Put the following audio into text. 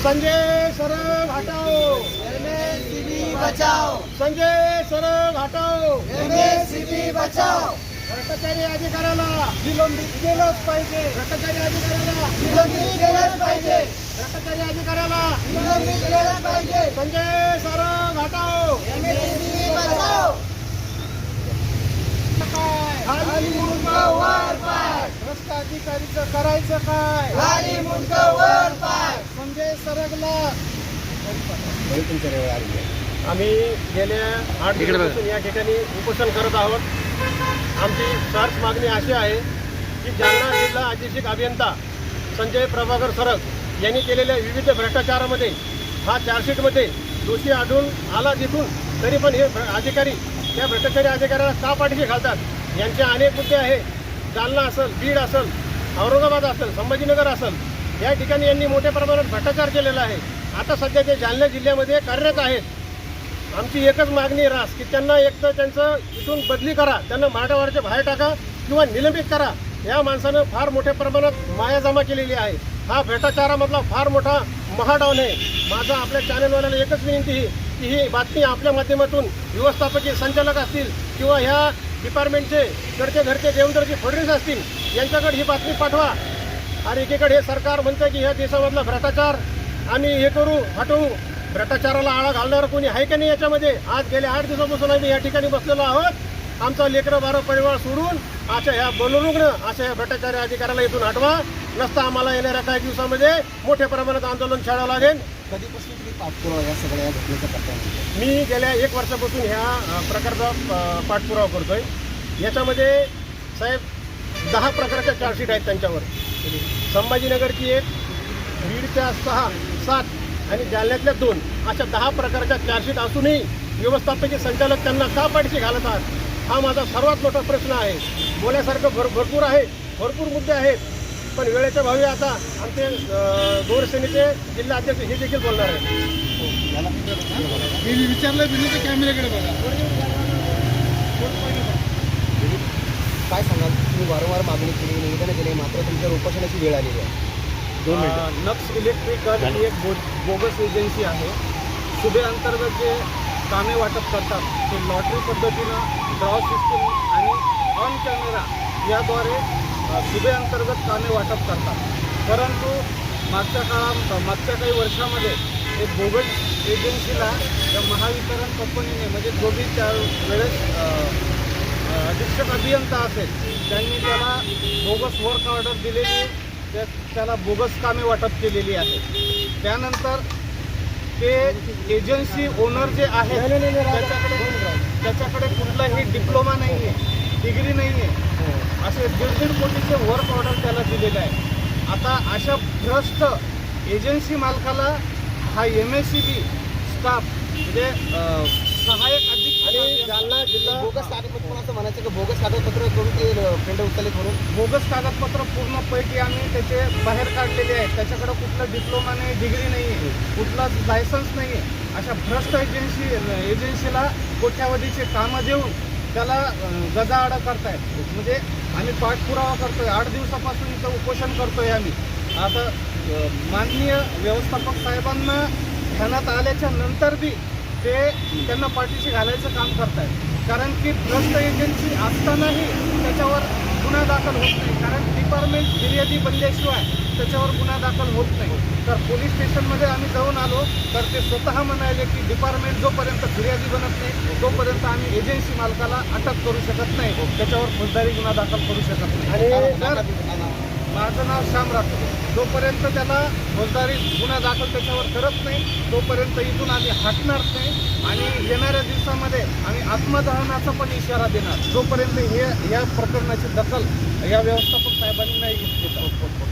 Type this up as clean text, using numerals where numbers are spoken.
संजय सरब हटाओ, एमएससीबी बचाओ, संजय सरब हटाओ, एमएससीबी बचाओ. भ्रष्टाचारी अधिकाऱ्याला निलंबित केलंच पाहिजे. भ्रष्टाचारी अधिकाऱ्याला निलंबित केलंच पाहिजे. भ्रष्टाचारी अधिकाऱ्याला निलंबित केलंच पाहिजे. संजय सरब हटाओ. एमएससीबी बचाओ. काय खाली मुंडकं वर पाय, भ्रष्ट अधिकारीचं करायचं काय? खाली मुंडकं वर पाय. संजय सरगला आम्ही गेल्या 8 दिवसापासून या ठिकाणी उपोषण करत आहोत. आमची सरस मागणी अशी आहे की जालना जिल्हा अधीक्षक अभियंता संजय प्रभाकर सरग यांनी केलेल्या विविध भ्रष्टाचारामध्ये हा चार्जशीटमध्ये दोषी आढळून आला देखून तरी पण हे अधिकारी त्या भ्रष्टाचारी अधिकाऱ्याला का पाठीशी घालतात? यांचे अनेक मुद्दे आहेत. जालना असेल, बीड असेल, औरंगाबाद असेल, संभाजीनगर असेल, या ठिकाणी यांनी मोठ्या प्रमाणात भ्रष्टाचार केलेला आहे. आता सध्या ते जालना जिल्ह्यामध्ये कार्यरत आहेत. आमची एकच मागणी रास की त्यांना एक तर त्यांचं इथून बदली करा, त्यांना मराठवाड्याच्या बाहेर टाका किंवा निलंबित करा. या माणसानं फार मोठ्या प्रमाणात माया जमा केलेली आहे. हा भ्रष्टाचारामधला फार मोठा महाडावन आहे. माझा आपल्या चॅनलवाल्याला एकच विनंती आहे की ही बातमी आपल्या माध्यमातून व्यवस्थापकीय संचालक असतील किंवा ह्या डिपार्टमेंटचे कडचे घरचे देवेंद्रजी फडणवीस असतील यांच्याकडे ही बातमी पाठवा. आणि एकीकडे हे सरकार म्हणतं की ह्या देशामधला भ्रष्टाचार आम्ही हे करू, हटवू. भ्रष्टाचाराला आळा घालणारं कोणी आहे का नाही याच्यामध्ये? आज गेल्या 8 दिवसापासून आम्ही या ठिकाणी बसलेलो आहोत. आमचा लेकरं बारं परिवार सोडून अशा ह्या बनरुग्ण अशा ह्या भ्रष्टाचारी अधिकाऱ्याला इथून हटवा. नसता आम्हाला येणाऱ्या काही दिवसामध्ये मोठ्या प्रमाणात आंदोलन छेडावं लागेल. कधीपासून तुम्ही पाठपुरावा या सगळ्या घटनेचा करताय? मी गेल्या 1 वर्षापासून ह्या प्रकारचा पाठपुरावा करतोय. याच्यामध्ये साहेब 10 प्रकारच्या चार्जशीट आहेत त्यांच्यावर. संभाजीनगरची 1, बीडच्या 6, 7 आणि जालन्यातल्या 2 अशा 10 प्रकारच्या चार्जशीट असूनही व्यवस्थापकीय संचालक त्यांना का पाठीशी घालतात? हा माझा सर्वात मोठा प्रश्न आहे. बोलण्यासारखं भरपूर आहे, भरपूर मुद्दे आहेत, पण वेळेच्या भावी आता आमचे गोरसेनेचे जिल्हा अध्यक्ष हे देखील बोलणार आहे. मी विचारलं विनंती कॅमेऱ्याकडे बघा. काय सांगाल? तुम्ही वारंवार मागणी केली, निवेदन केले, मात्र तुमच्या उपोषणाची वेळ आलेली आहे. 2 मिनिटं. नक्स इलेक्ट्रिकल ही एक बोगस एजन्सी आहे. सुबे अंतर्गत जे कामे वाटप करतात ते लॉटरी पद्धतीनं ड्रॉ सिस्टीम आणि ऑन कॅमेरा याद्वारे सुबे अंतर्गत कामे वाटप करतात. परंतु मागच्या काही वर्षामध्ये एक बोगस एजन्सीला त्या महावितरण कंपनीने म्हणजे जो बी त्या वेळेस अधीक्षक अभियंता असेल त्यांनी त्याला बोगस वर्क ऑर्डर दिलेली, त्याला बोगस कामे वाटप केलेली आहे. त्यानंतर ते एजन्सी ओनर जे आहे त्याच्याकडे कुठलाही डिप्लोमा नाही आहे, डिग्री नाही आहे, असे 1.5 कोटीचे वर्क ऑर्डर त्याला दिलेले आहे. आता अशा भ्रष्ट एजन्सी मालकाला हा एमएससीबी स्टाफ म्हणजे सहाय्यक आणि जालना जिल्हा बोगस कागदपत्र असं म्हणायचं की बोगस कागदपत्र करून ते पेंड उचलले करून बोगस कागदपत्र पूर्णपैकी आम्ही त्याचे बाहेर काढलेले आहेत. त्याच्याकडं कुठलं डिप्लोमा नाही, डिग्री नाही आहे, कुठलाच लायसन्स नाही आहे. अशा भ्रष्ट एजन्सीला कोट्यावधीचे कामं देऊन त्याला गजाआड करतायत. म्हणजे आम्ही पाठपुरावा करतोय, 8 दिवसापासून इथं उपोषण करतोय आम्ही. आता माननीय व्यवस्थापक साहेबांना ध्यानात आल्याच्या नंतर बी ते त्यांना पाठीशी घालायचं काम करतायत. कारण की भ्रष्ट एजन्सी असतानाही त्याच्यावर गुन्हा दाखल होत नाही. कारण डिपार्टमेंट फिर्यादी बनल्याशिवाय त्याच्यावर गुन्हा दाखल होत नाही. तर पोलीस स्टेशनमध्ये आम्ही जाऊन आलो तर ते स्वतः म्हणाले की डिपार्टमेंट जोपर्यंत फिर्यादी बनत नाही तोपर्यंत आम्ही एजन्सी मालकाला अटक करू शकत नाही, त्याच्यावर फौजदारी गुन्हा दाखल करू शकत नाही. आणि माझं नाव श्याम राठोड. जोपर्यंत त्याला फौजदारी गुन्हा दाखल त्याच्यावर करत नाही तोपर्यंत इथून आम्ही हटणार नाही. आणि येणाऱ्या दिवसामध्ये आम्ही आत्मदहनाचा पण इशारा देणार जोपर्यंत या प्रकरणाची दखल या व्यवस्थापक साहेबांनी नाही घेतली.